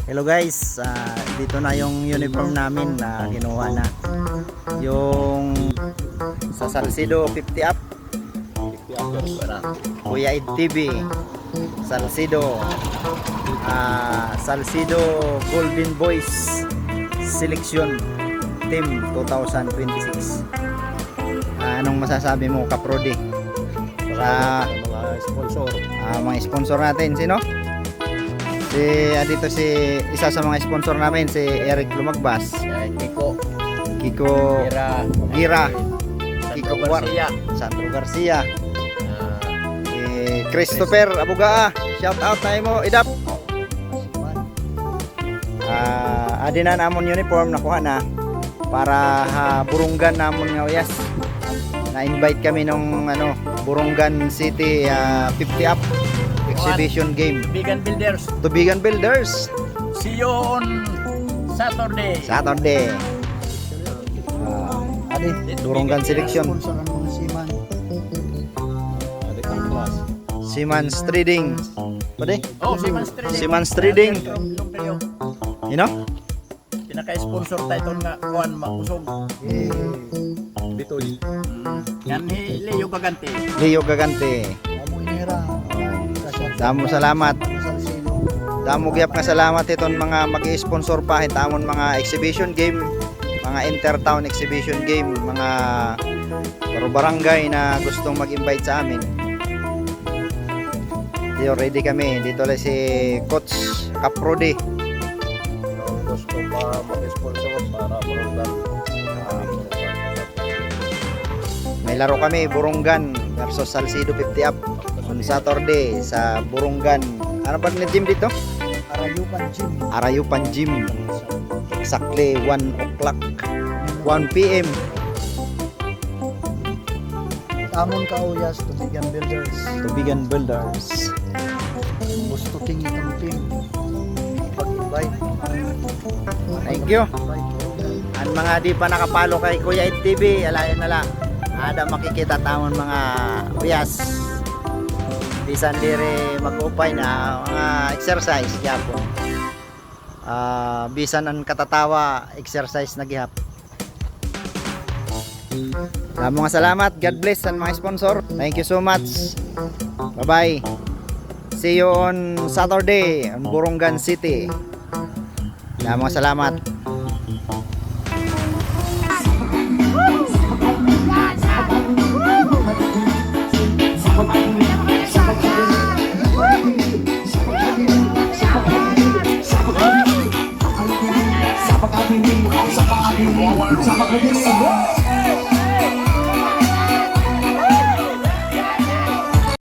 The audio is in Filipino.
Hello guys, dito na yung uniform namin na kinuha na. Yung sa Salcido 50 up. Kuya Ed TV. Salcido. Salcido Golden Boys Selection Team 2026. Anong masasabi mo, Kaprodi? Sa mga sponsor. mga sponsor natin, sino? Dito si isa sa mga sponsor namin, si Eric Lumagbas, Kiko Gira, Kiko Garcia, Sandro Garcia, Christopher Abugaa, shout out tayo mo, idap. Adinan amon uniform nakuha na para burunggan namon nga uyas. Na-invite kami nung Burungan City 50 up exhibition game. Tubigan Builders. See you on Saturday. Burungan selection. Siemens Trading. Pwede? Oh, Siemens Trading. You know? Pinaka-sponsor tayo nga kuan makusog. Bitoy. Yan Leo Gagante. Leo Gagante. Damo salamat. Damo gyap nga salamat iton mga mag-sponsor pa hitamon mga exhibition game, mga intertown exhibition game, mga barangay na gustong mag-invite sa amin. Dito ready kami. Dito lang si Coach Kaprodi. Gusto pa mag-sponsor para Burungan. May laro kami, Burungan versus Salcido 50 up on Saturday sa Burungan. Ano ba na gym dito? Arayupan Gym. Exactly 1 o'clock, 1 p.m. Amon kauyas Tubigan Builders. gusto tingin ng team pag-invite. Thank you. Ang mga di pa nakapalo kay Kuya Ed TV, alayan na lang. Ada makikita tamon mga uyas. Bisan dire mag-upay na mga exercise gyapon. Bisan ang katatawa exercise na gihap. Mga salamat. God bless ang mga sponsor. Thank you so much. Bye-bye. See you on Saturday on Burungan City. Mga salamat. Sa pag-ibig,